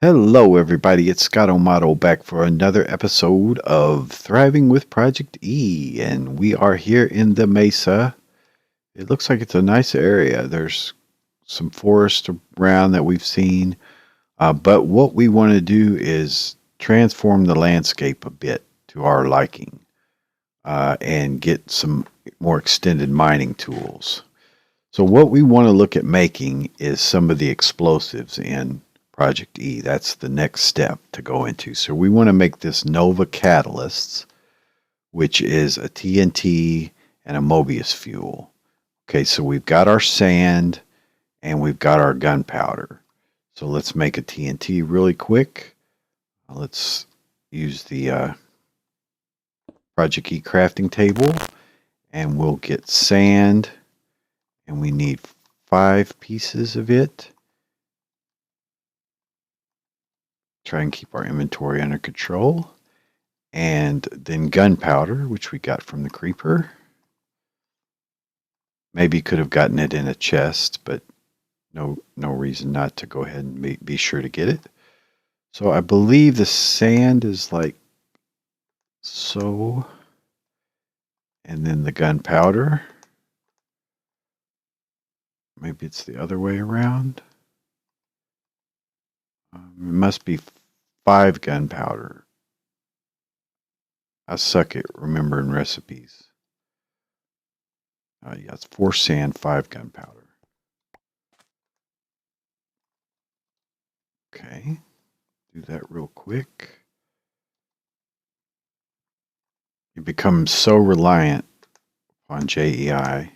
Hello, everybody. It's Scott O'Mato back for another episode of Thriving with Project E, and we are here in the Mesa. It looks like it's a nice area. There's some forest around that we've seen, but what we want to do is transform the landscape a bit to our liking and get some more extended mining tools. So what we want to look at making is some of the explosives in Project E. That's the next step to go into. So we want to make this Nova Catalysts, which is a TNT and a Mobius fuel. Okay, so we've got our sand and we've got our gunpowder. So let's make a TNT really quick. Let's use the Project E crafting table and we'll get sand, and we need 5 pieces of it. Try and keep our inventory under control. And then gunpowder, which we got from the creeper. Maybe could have gotten it in a chest, but no reason not to go ahead and be sure to get it. So I believe the sand is like so. And then the gunpowder. Maybe it's the other way around. It must be 5 gunpowder. I suck at remembering recipes. Yeah, it's 4 sand, 5 gunpowder. Okay, do that real quick. You become so reliant on JEI.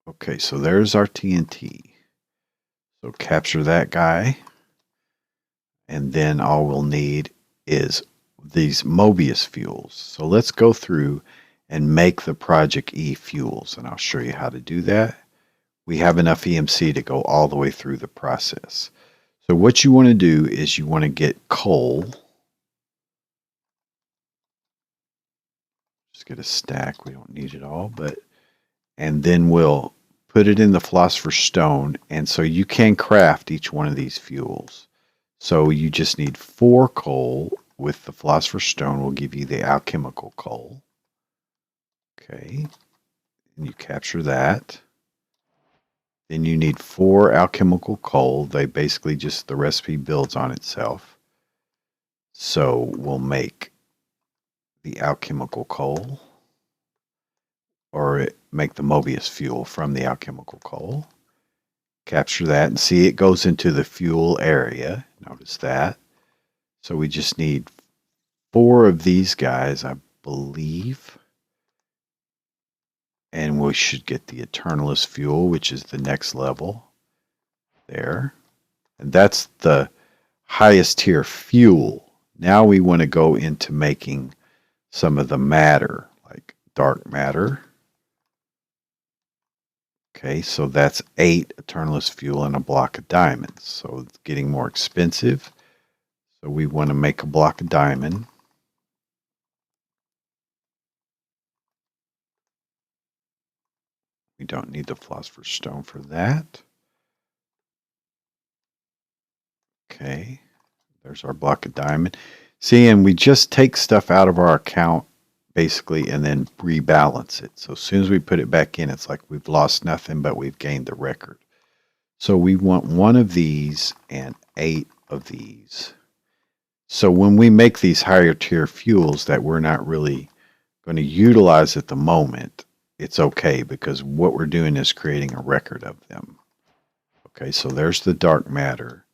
Okay, so there's our TNT. So capture that guy. And then all we'll need is these Mobius fuels. So let's go through and make the Project E fuels, and I'll show you how to do that. We have enough EMC to go all the way through the process. So what you want to do is you want to get coal. Just get a stack. We don't need it all, and then we'll put it in the philosopher's stone, and so you can craft each one of these fuels. So you just need 4 coal with the philosopher's stone. Will give you the alchemical coal. Okay, and you capture that. Then you need 4 alchemical coal. They basically just, the recipe builds on itself. So we'll make the alchemical coal, or make the Mobius fuel from the alchemical coal. Capture that and see it goes into the fuel area. Notice that. So we just need 4 of these guys, I believe. And we should get the Eternalist fuel, which is the next level. There. And that's the highest tier fuel. Now we want to go into making some of the matter, like dark matter. Okay, so that's 8 Eternalist fuel and a block of diamonds. So it's getting more expensive. So we want to make a block of diamond. We don't need the philosopher's stone for that. Okay, there's our block of diamond. See, and we just take stuff out of our account basically and then rebalance it. So as soon as we put it back in, it's like we've lost nothing, but we've gained the record. So we want 1 of these and 8 of these. So when we make these higher tier fuels that we're not really going to utilize at the moment, it's okay, because what we're doing is creating a record of them. Okay, so there's the dark matter.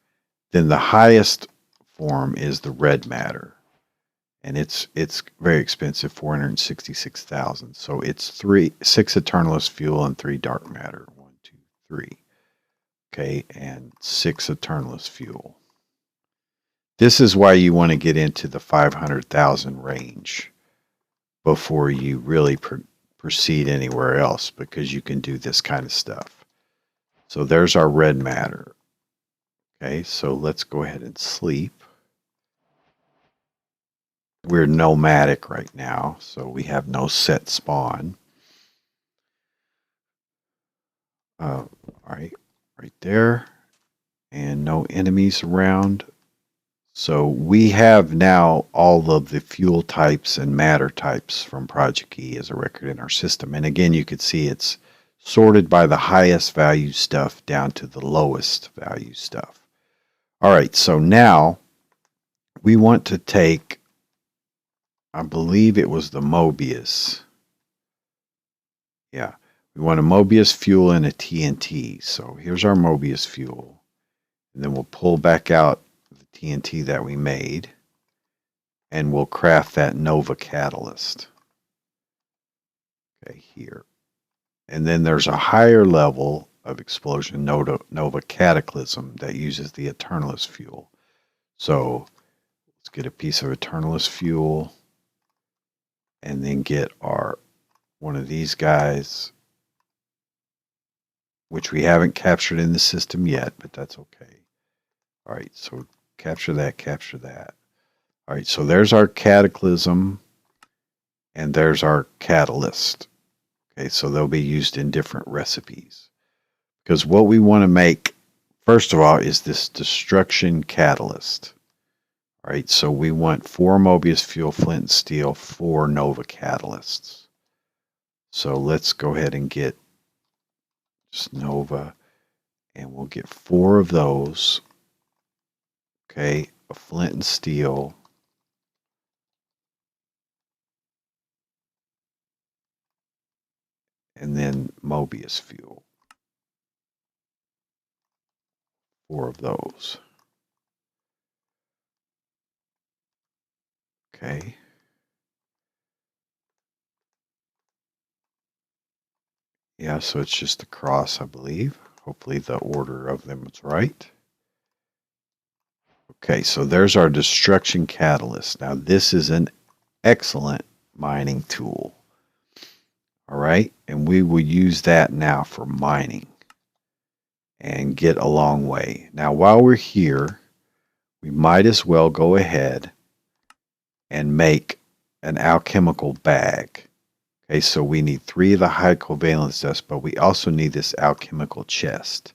Then the highest form is the red matter. And it's very expensive, 466,000. So it's 6 Eternalist fuel and 3 dark matter. 1, 2, 3. Okay, and 6 Eternalist fuel. This is why you want to get into the 500,000 range before you really proceed anywhere else, because you can do this kind of stuff. So there's our red matter. Okay, so let's go ahead and sleep. We're nomadic right now, so we have no set spawn. All right, right there. And no enemies around. So we have now all of the fuel types and matter types from ProjectE as a record in our system. And again, you could see it's sorted by the highest value stuff down to the lowest value stuff. All right, so now we want to take, I believe it was the Mobius. Yeah, we want a Mobius fuel and a TNT. So here's our Mobius fuel. And then we'll pull back out the TNT that we made. And we'll craft that Nova catalyst. Okay, here. And then there's a higher level of explosion, Nova Cataclysm, that uses the Eternalist fuel. So let's get a piece of Eternalist fuel and then get our one of these guys, which we haven't captured in the system yet, but that's okay. All right, so capture that, capture that. All right, so there's our Cataclysm and there's our Catalyst. Okay, so they'll be used in different recipes. Because what we want to make, first of all, is this destruction catalyst. All right, so we want 4 Mobius fuel, flint and steel, 4 Nova catalysts. So let's go ahead and get just Nova, and we'll get 4 of those. Okay, a flint and steel. And then Mobius fuel. 4 of those. Okay. Yeah, so it's just the cross, I believe. Hopefully the order of them is right. Okay, so there's our destruction catalyst. Now this is an excellent mining tool. All right, and we will use that now for mining and get a long way. Now while we're here, we might as well go ahead and make an alchemical bag. Okay, so we need 3 of the high covalence dust, but we also need this alchemical chest.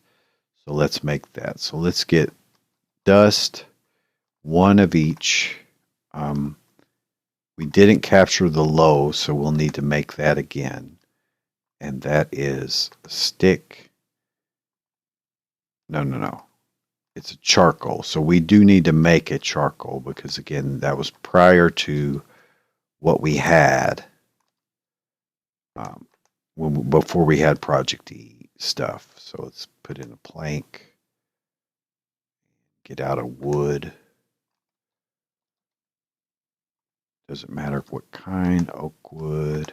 So let's make that. So let's get dust, 1 of each. We didn't capture the low, so we'll need to make that again. And that is a stick. No. It's a charcoal. So we do need to make a charcoal because, again, that was prior to what we had before we had ProjectE stuff. So let's put in a plank. Get out of wood. Doesn't matter what kind, oak wood.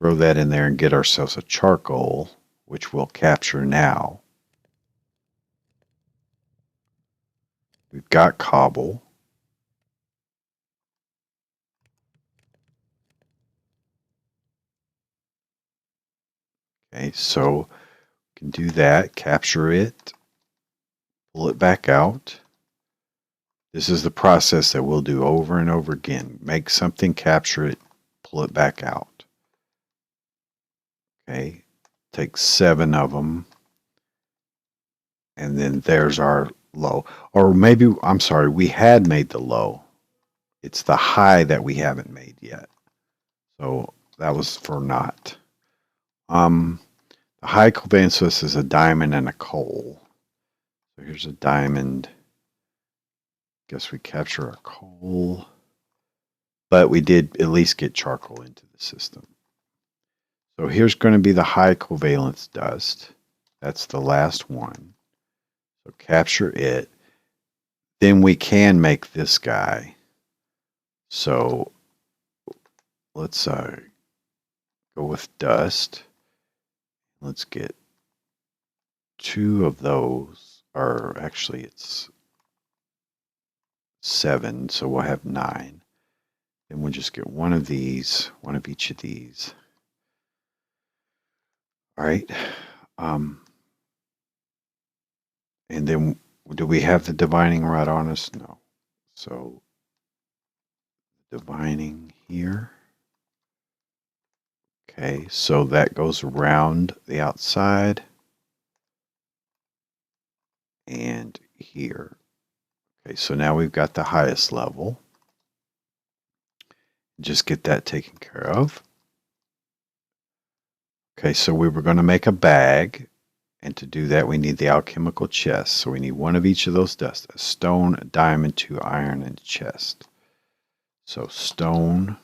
Throw that in there and get ourselves a charcoal, which we'll capture now. We've got cobble. Okay, so we can do that, capture it, pull it back out. This is the process that we'll do over and over again. Make something, capture it, pull it back out. Okay, take 7 of them. And then there's our low. Or maybe, I'm sorry, we had made the low. It's the high that we haven't made yet. So that was for naught. The high covalence is a diamond and a coal. So here's a diamond. Guess we capture our coal. But we did at least get charcoal into the system. So here's going to be the high covalence dust. That's the last one. So capture it. Then we can make this guy. So let's go with dust. Let's get 2 of those. Or actually it's 7. So we'll have 9. Then we'll just get 1 of these, 1 of each of these. All right. And then do we have the divining rod on us? No. So divining here. Okay, so that goes around the outside and here. Okay, so now we've got the highest level. Just get that taken care of. Okay, so we were going to make a bag, and to do that we need the alchemical chest. So we need one of each of those dust: a stone, a diamond, 2 iron, and a chest. So stone,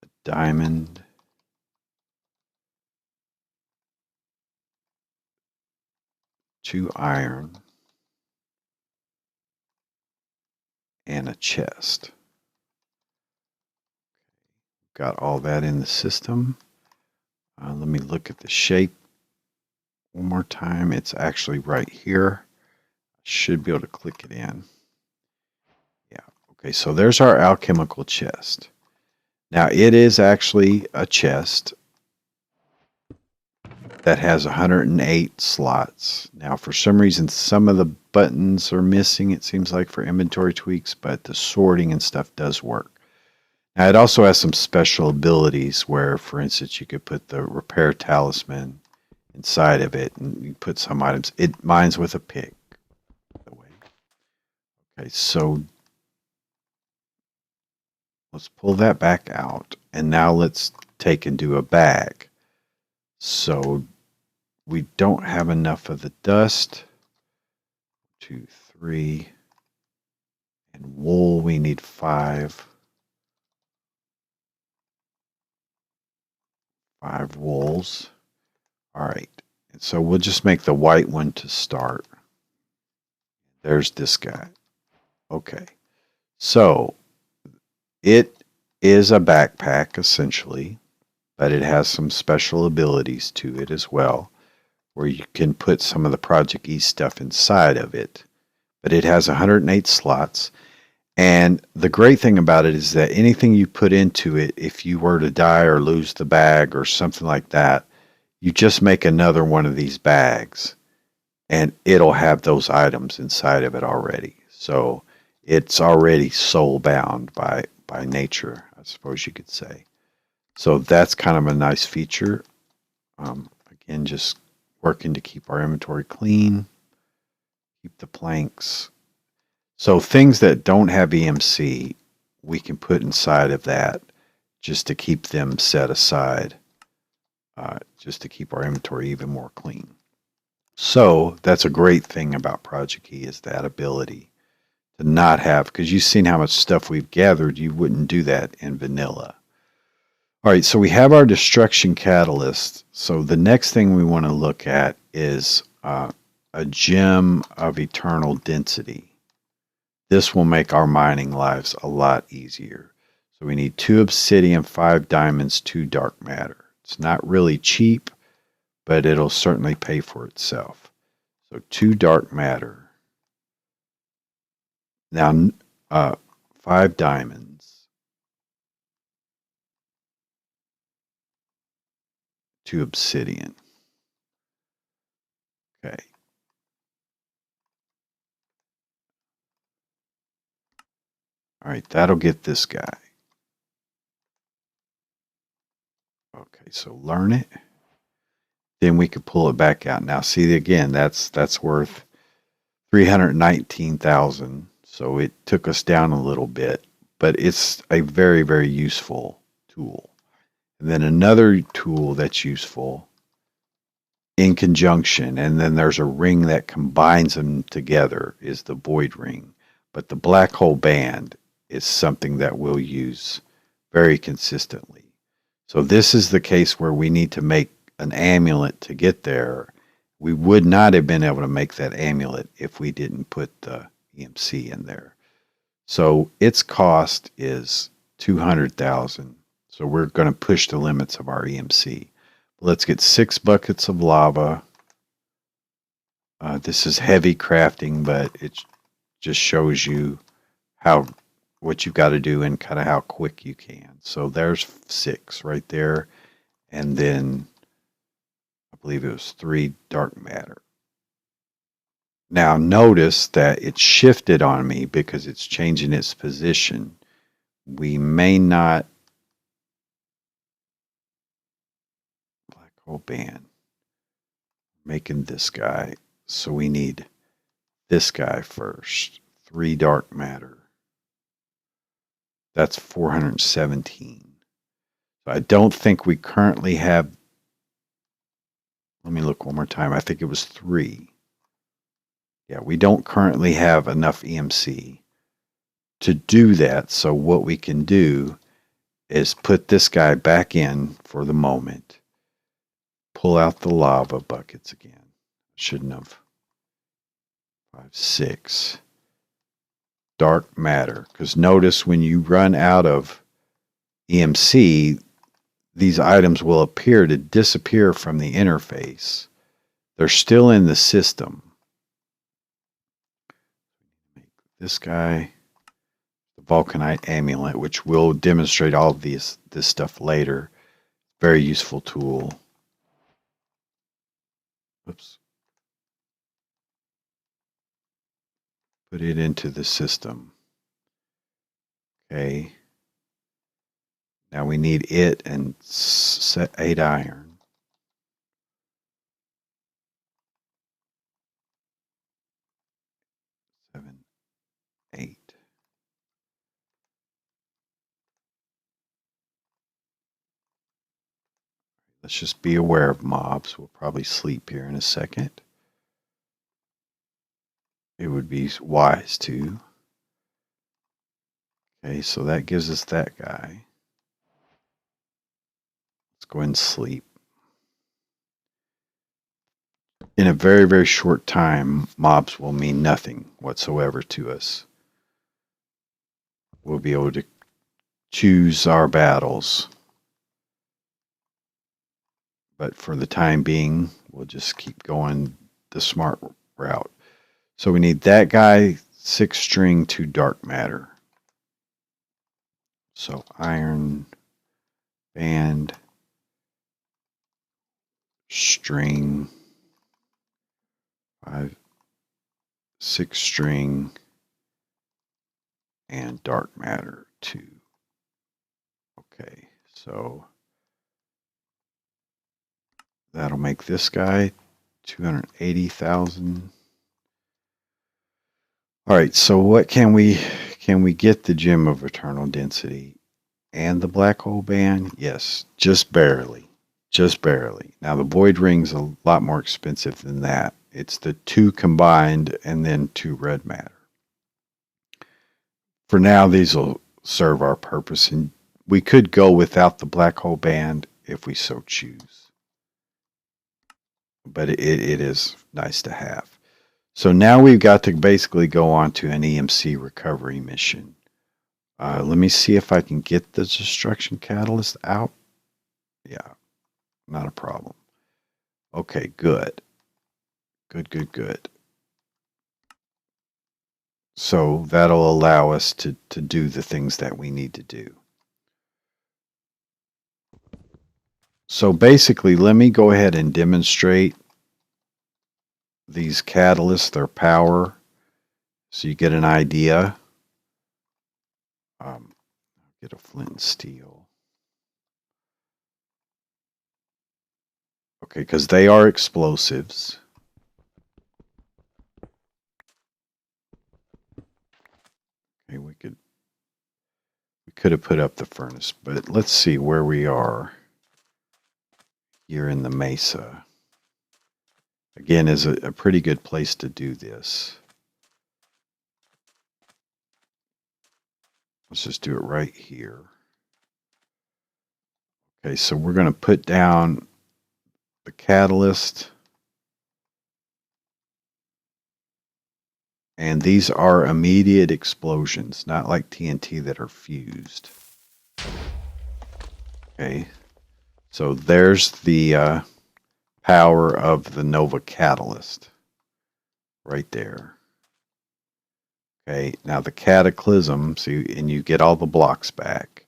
a diamond, 2 iron, and a chest. Got all that in the system. Let me look at the shape one more time. It's actually right here. Should be able to click it in. Yeah. Okay, so there's our alchemical chest. Now it is actually a chest that has 108 slots. Now for some reason some of the buttons are missing, it seems like, for inventory tweaks, but the sorting and stuff does work. Now it also has some special abilities where, for instance, you could put the repair talisman inside of it and you put some items. It mines with a pick. Okay, so let's pull that back out, and now let's take and do a bag. So we don't have enough of the dust. 2, 3, and wool we need 5. 5 wools. All right, and so we'll just make the white one to start. There's this guy. Okay, so it is a backpack essentially, but it has some special abilities to it as well, where you can put some of the ProjectE stuff inside of it. But it has 108 slots, and the great thing about it is that anything you put into it, if you were to die or lose the bag or something like that, you just make another one of these bags, and it'll have those items inside of it already. So it's already soul bound by nature, I suppose you could say. So that's kind of a nice feature. Again, just working to keep our inventory clean, keep the planks. So things that don't have EMC, we can put inside of that just to keep them set aside, just to keep our inventory even more clean. So that's a great thing about ProjectE, is that ability to not have, because you've seen how much stuff we've gathered, you wouldn't do that in vanilla. All right, so we have our destruction catalyst. So the next thing we want to look at is a gem of eternal density. This will make our mining lives a lot easier. So we need 2 obsidian, 5 diamonds, 2 dark matter. It's not really cheap, but it'll certainly pay for itself. So 2 dark matter. Now 5 diamonds. 2 obsidian. Okay. All right, that'll get this guy. Okay, so learn it. Then we could pull it back out. Now see, again, that's worth 319,000. So it took us down a little bit, but it's a very, very useful tool. And then another tool that's useful in conjunction, and then there's a ring that combines them together, is the void ring. But the black hole band is something that we'll use very consistently. So this is the case where we need to make an amulet to get there. We would not have been able to make that amulet if we didn't put the EMC in there. So its cost is 200,000. So we're going to push the limits of our EMC. Let's get 6 buckets of lava. This is heavy crafting, but it just shows you what you've got to do and kind of how quick you can. So there's 6 right there, and then I believe it was 3 dark matter. Now notice that it shifted on me because it's changing its position we may not. Black hole band. Making this guy. So we need this guy first. 3 dark matter. That's 417. So I don't think we currently have. Let me look one more time. I think it was 3. Yeah, we don't currently have enough EMC to do that. So what we can do is put this guy back in for the moment. Pull out the lava buckets again. Shouldn't have. 5, 6. Dark matter. Because notice when you run out of EMC, these items will appear to disappear from the interface. They're still in the system. Make this guy the Vulcanite amulet, which will demonstrate all of this stuff later. Very useful tool. Oops. Put it into the system. Okay. Now we need it and set 8 iron. Seven, 8. Let's just be aware of mobs. We'll probably sleep here in a second. It would be wise to. Okay, so that gives us that guy. Let's go ahead and sleep. In a very, very short time, mobs will mean nothing whatsoever to us. We'll be able to choose our battles. But for the time being, we'll just keep going the smart route. So we need that guy, 6 string, 2 dark matter. So iron band string 5, 6 string and dark matter 2. Okay, so that'll make this guy 280,000. All right, so what can we get the gem of eternal density and the black hole band? Yes, just barely. Just barely. Now the void ring's a lot more expensive than that. It's the 2 combined and then 2 red matter. For now, these will serve our purpose, and we could go without the black hole band if we so choose. But it is nice to have. So now we've got to basically go on to an EMC recovery mission. Let me see if I can get the destruction catalyst out. Yeah, not a problem. Okay, good. Good. So that'll allow us to do the things that we need to do. So basically, let me go ahead and demonstrate these catalysts, their power, so you get an idea. Get a flint and steel. Okay, because they are explosives. Okay, we could have put up the furnace, but let's see where we are here in the Mesa. Again, is a pretty good place to do this. Let's just do it right here. Okay, so we're going to put down the catalyst. And these are immediate explosions, not like TNT that are fused. Okay, so there's the power of the Nova catalyst right there. Okay, now the cataclysm, see, and you get all the blocks back.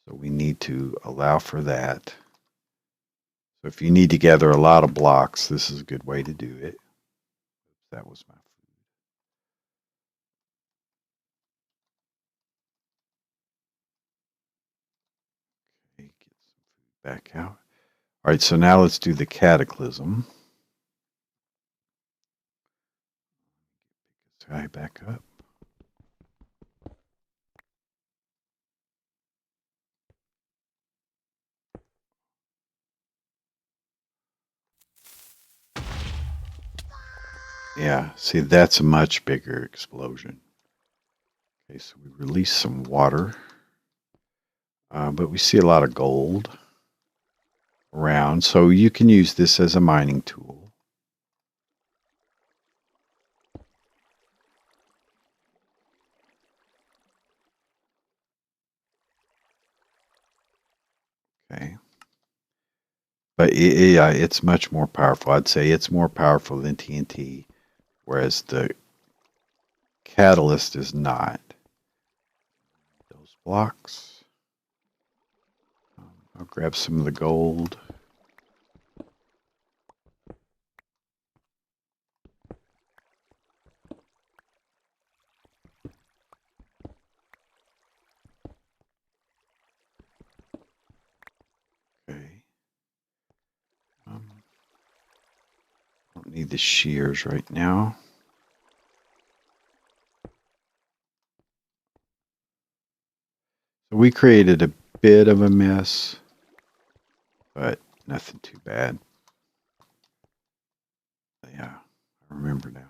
So we need to allow for that. So if you need to gather a lot of blocks, this is a good way to do it. That was my Back out. All right, so now let's do the cataclysm. This guy back up. Yeah, see, that's a much bigger explosion. Okay, so we release some water, but we see a lot of gold around, so you can use this as a mining tool. Okay. But yeah, it's much more powerful. I'd say it's more powerful than TNT, whereas the catalyst is not. Those blocks. I'll grab some of the gold. Okay. Don't need the shears right now. So we created a bit of a mess, but nothing too bad. Yeah, I remember now.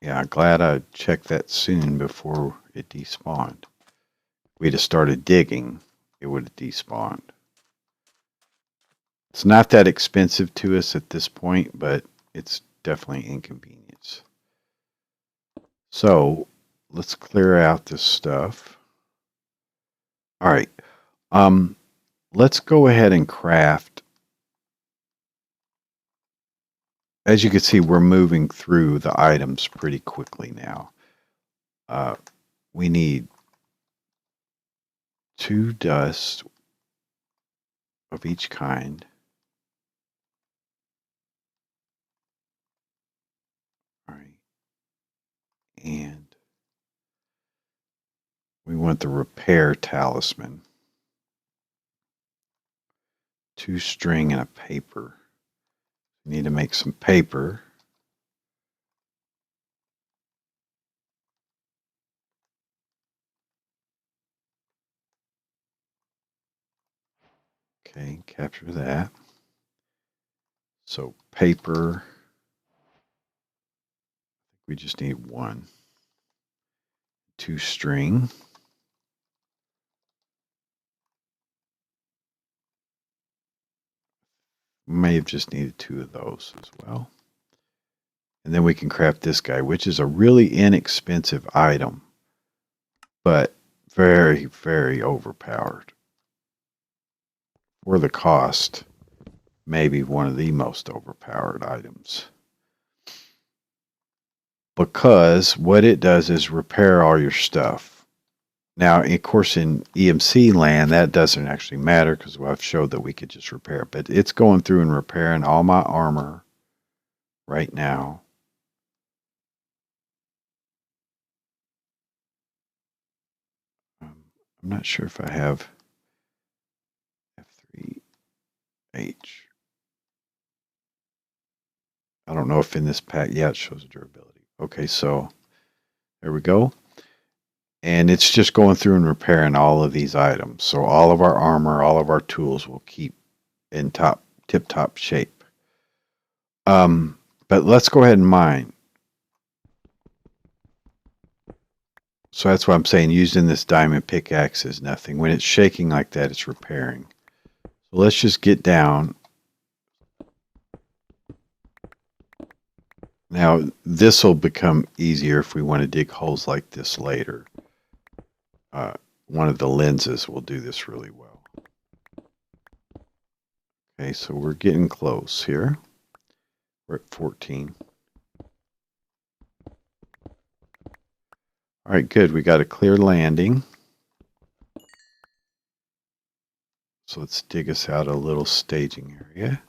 Yeah, glad I checked that soon before it despawned. If we'd have started digging, it would have despawned. It's not that expensive to us at this point, but it's definitely inconvenience. So let's clear out this stuff. All right. Let's go ahead and craft. As you can see, we're moving through the items pretty quickly now. We need 2 dust of each kind. All right. And we want the repair talisman. 2 string and a paper. We need to make some paper. Okay, capture that. So paper, we just need 1. 2 string. May have just needed 2 of those as well. And then we can craft this guy, which is a really inexpensive item, but very, very overpowered. For the cost, maybe one of the most overpowered items. Because what it does is repair all your stuff. Now, of course, in EMC land, that doesn't actually matter because I've showed that we could just repair it. But it's going through and repairing all my armor right now. I'm not sure if I have F3H. I don't know if in this pack, yeah, it shows durability. Okay, so there we go. And it's just going through and repairing all of these items. So all of our armor, all of our tools will keep in tip-top shape. But let's go ahead and mine. So that's what I'm saying. Using this diamond pickaxe is nothing. When it's shaking like that, it's repairing. So let's just get down. Now, this will become easier if we want to dig holes like this later. One of the lenses will do this really well. Okay, so we're getting close here. We're at 14. All right, good. We got a clear landing. So let's dig us out a little staging area.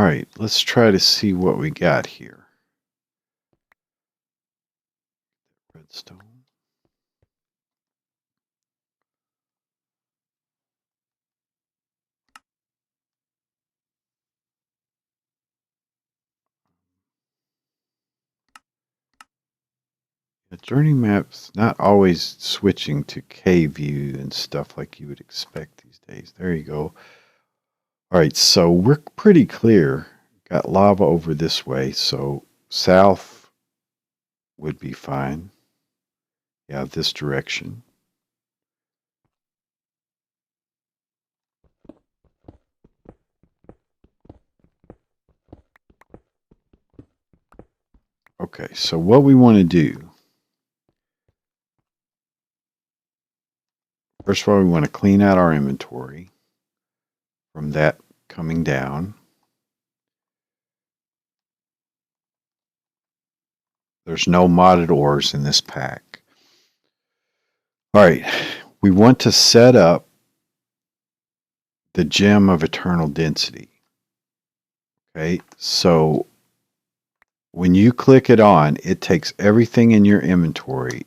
All right, let's try to see what we got here. Redstone. The journey map's not always switching to K view and stuff like you would expect these days. There you go. All right, so we're pretty clear. Got lava over this way, so south would be fine. Yeah, this direction. Okay, so what we want to do, first of all, we want to clean out our inventory from that coming down. There's no modded ores in this pack. All right, we want to set up the gem of eternal density. Okay, so when you click it on, it takes everything in your inventory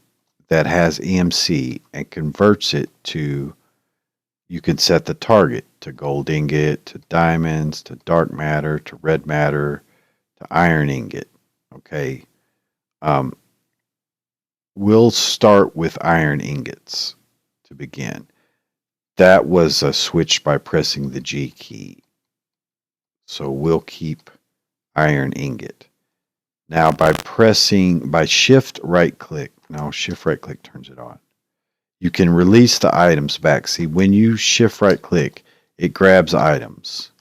that has EMC and converts it to, you can set the target to gold ingot, to diamonds, to dark matter, to red matter, to iron ingot. Okay. We'll start with iron ingots to begin. That was a switch by pressing the G key. So we'll keep iron ingot. Now by shift right click, no, shift right click turns it on. You can release the items back. See, when you shift right click, it grabs items.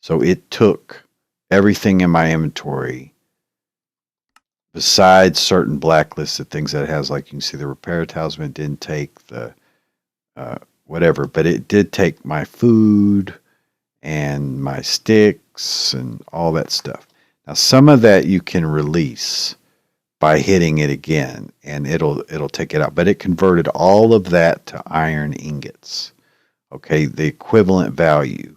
So it took everything in my inventory besides certain blacklisted things that it has, like you can see the repair talisman didn't take the whatever, but it did take my food and my sticks and all that stuff. Now some of that you can release by hitting it again and it'll take it out, but it converted all of that to iron ingots. Okay, the equivalent value.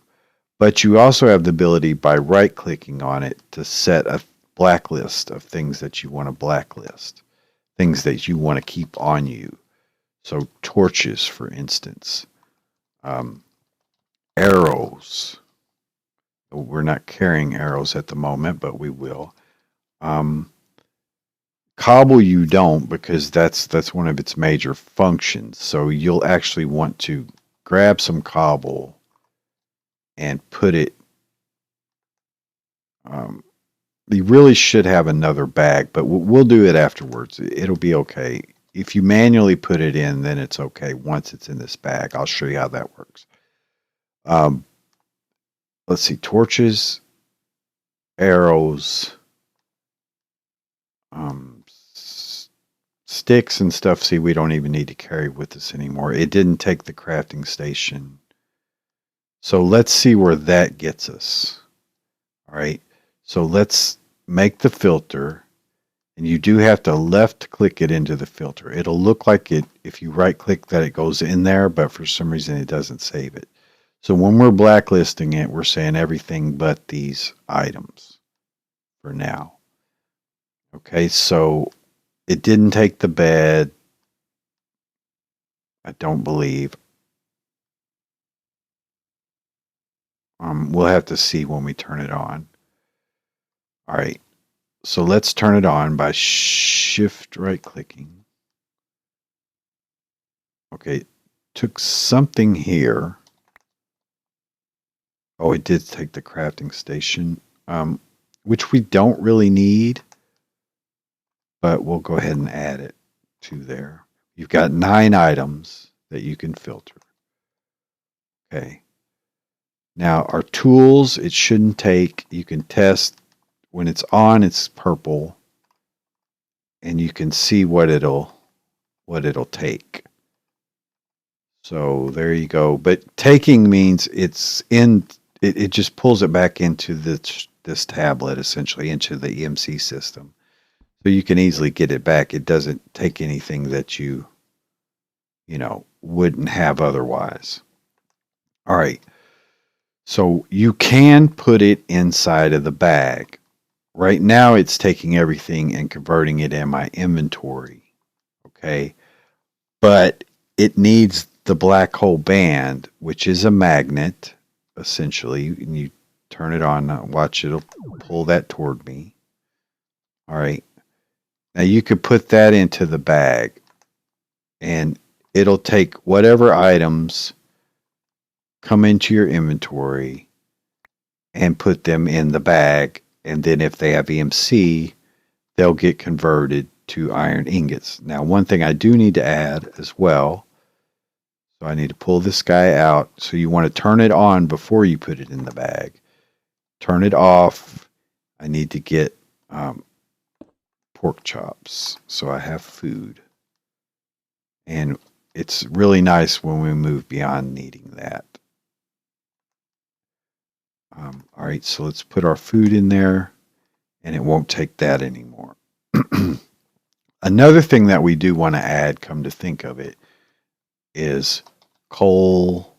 But you also have the ability by right clicking on it to set a blacklist of things that you want to blacklist, things that you want to keep on you. So torches, for instance, arrows. We're not carrying arrows at the moment, but we will. Cobble you don't, because that's one of its major functions. So you'll actually want to grab some cobble and put it. You really should have another bag, but we'll do it afterwards. It'll be okay. If you manually put it in, then it's okay. Once it's in this bag, I'll show you how that works. Let's see, torches, arrows, sticks and stuff. See, we don't even need to carry with us anymore. It didn't take the crafting station. So let's see where that gets us. All right. So let's make the filter. And you do have to left click it into the filter. It'll look like it if you right click that it goes in there, but for some reason it doesn't save it. So when we're blacklisting it, we're saying everything but these items for now. Okay, so it didn't take the bed. I don't believe. We'll have to see when we turn it on. All right. So let's turn it on by shift right clicking. Okay, took something here. Oh, it did take the crafting station, which we don't really need, but we'll go ahead and add it to there. You've got 9 items that you can filter. Okay. Now our tools, it shouldn't take, you can test when it's on, it's purple, and you can see what it'll take. So there you go. But taking means it's in, it just pulls it back into this tablet, essentially into the EMC system. So you can easily get it back. It doesn't take anything that you wouldn't have otherwise. All right. So you can put it inside of the bag. Right now it's taking everything and converting it in my inventory. Okay. But it needs the black hole band, which is a magnet, essentially. And you turn it on, watch it'll pull that toward me. All right. Now you could put that into the bag and it'll take whatever items come into your inventory and put them in the bag. And then if they have EMC, they'll get converted to iron ingots. Now, one thing I do need to add as well, so I need to pull this guy out. So you want to turn it on before you put it in the bag. Turn it off. I need to get pork chops so I have food. And it's really nice when we move beyond needing that. All right, so let's put our food in there, and it won't take that anymore. Another thing that we do want to add, come to think of it, is coal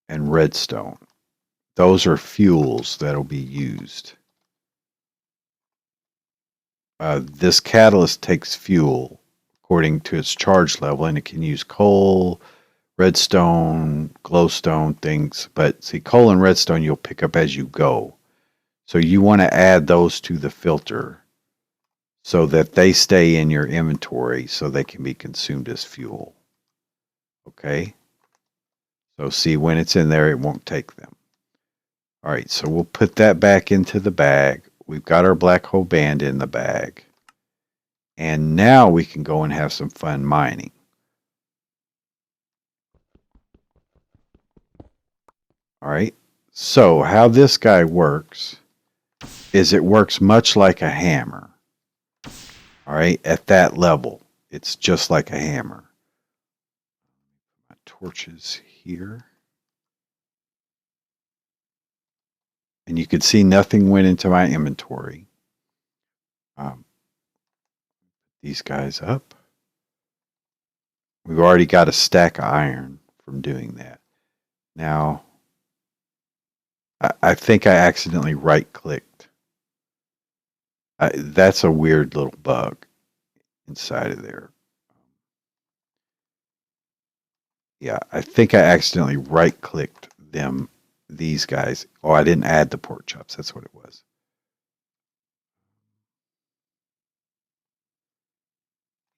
and redstone. Those are fuels that'll be used. This catalyst takes fuel according to its charge level, and it can use coal, redstone, glowstone, things. But see, coal and redstone you'll pick up as you go. So you want to add those to the filter so that they stay in your inventory so they can be consumed as fuel. Okay? So see, when it's in there, it won't take them. All right, so we'll put that back into the bag. We've got our black hole band in the bag. And now we can go and have some fun mining. All right, so how this guy works is it works much like a hammer. All right, at that level, it's just like a hammer. My torches here. And you can see nothing went into my inventory. These guys up. We've already got a stack of iron from doing that. Now, I think I accidentally right-clicked. That's a weird little bug inside of there. Yeah, I think I accidentally right-clicked them, these guys. Oh, I didn't add the pork chops. That's what it was.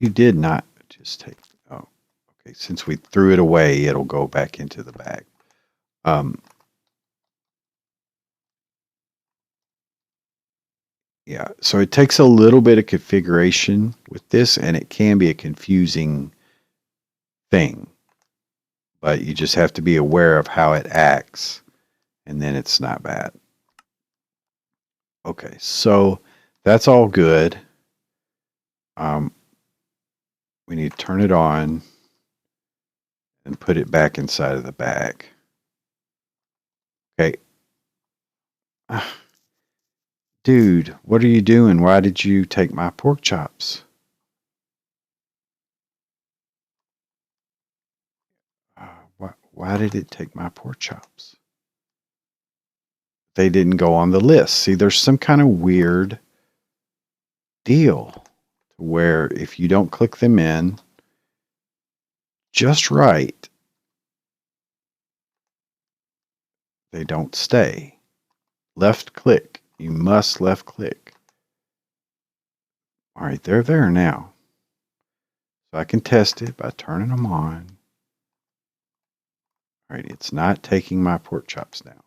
You did not just take... Oh, okay. Since we threw it away, it'll go back into the bag. Yeah, so it takes a little bit of configuration with this, and it can be a confusing thing. But you just have to be aware of how it acts, and then it's not bad. Okay, so that's all good. We need to turn it on and put it back inside of the bag. Okay. Dude, what are you doing? Why did you take my pork chops? Why did it take my pork chops? They didn't go on the list. See, there's some kind of weird deal where if you don't click them in just right, they don't stay. Left click. You must left click. All right, they're there now. So I can test it by turning them on. All right, it's not taking my pork chops now.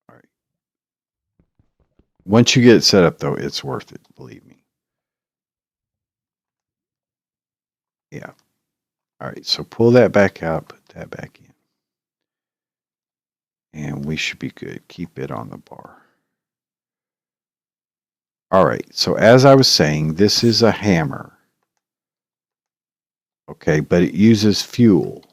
All right. Once you get it set up, though, it's worth it, believe me. Yeah. All right, so pull that back out, put that back in. And we should be good. Keep it on the bar. All right, so as I was saying, this is a hammer. Okay, but it uses fuel.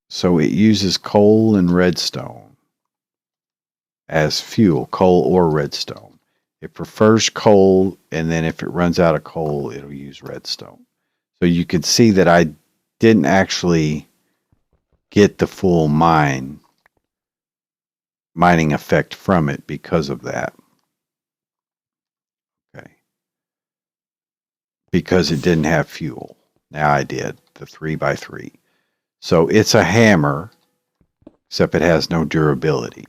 So it uses coal and redstone as fuel, coal or redstone. It prefers coal, and then if it runs out of coal, it'll use redstone. So you can see that I didn't actually get the full mining effect from it because of that. Okay. Because it didn't have fuel. Now I did, the 3x3. So it's a hammer, except it has no durability.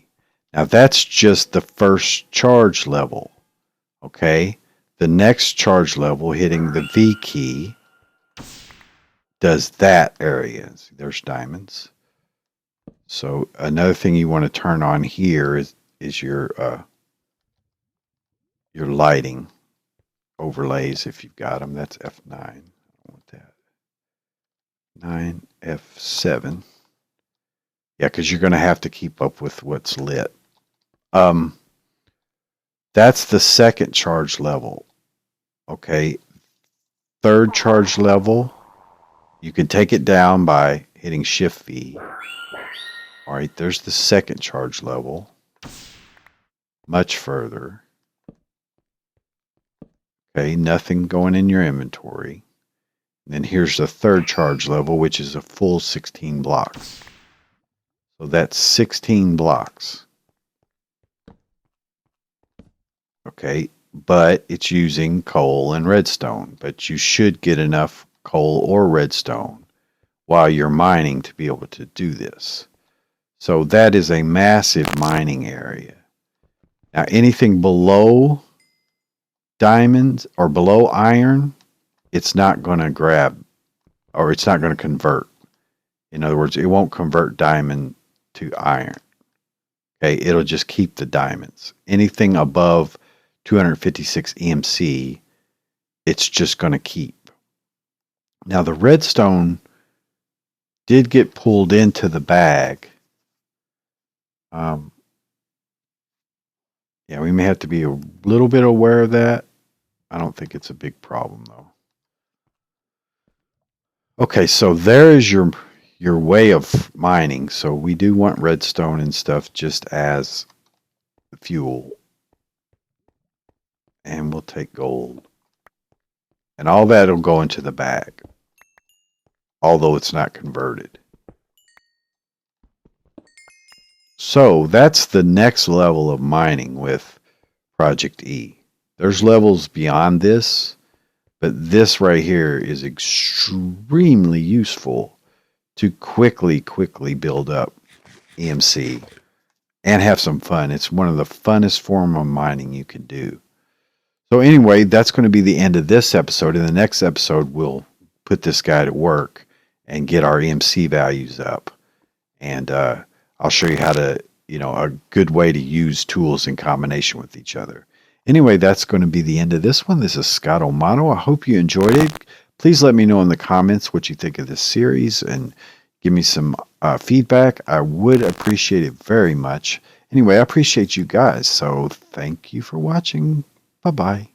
Now that's just the first charge level. Okay. The next charge level, hitting the V key, does that area. See, there's diamonds. So another thing you want to turn on here is your lighting overlays if you've got them. That's F9. I don't want that. 9 F7. Yeah, because you're going to have to keep up with what's lit. That's the second charge level. Okay. Third charge level, you can take it down by hitting Shift V. All right, there's the second charge level. Much further. Okay, nothing going in your inventory. And then here's the third charge level, which is a full 16 blocks. So that's 16 blocks. Okay, but it's using coal and redstone. But you should get enough coal or redstone while you're mining to be able to do this. So that is a massive mining area. Now anything below diamonds or below iron, it's not going to grab, or it's not going to convert. In other words, it won't convert diamond to iron. Okay, it'll just keep the diamonds. Anything above 256 EMC, it's just going to keep. Now the redstone did get pulled into the bag. Yeah, we may have to be a little bit aware of that. I don't think it's a big problem though. Okay, so there is your way of mining. So we do want redstone and stuff just as fuel. And we'll take gold. And all that will go into the bag. Although it's not converted. So that's the next level of mining with ProjectE. There's levels beyond this, but this right here is extremely useful to quickly build up EMC and have some fun. It's one of the funnest form of mining you can do. So anyway, that's going to be the end of this episode. In the next episode, we'll put this guy to work and get our EMC values up. And I'll show you how to, a good way to use tools in combination with each other. Anyway, that's going to be the end of this one. This is Scott O'Mano. I hope you enjoyed it. Please let me know in the comments what you think of this series and give me some feedback. I would appreciate it very much. Anyway, I appreciate you guys. So thank you for watching. Bye-bye.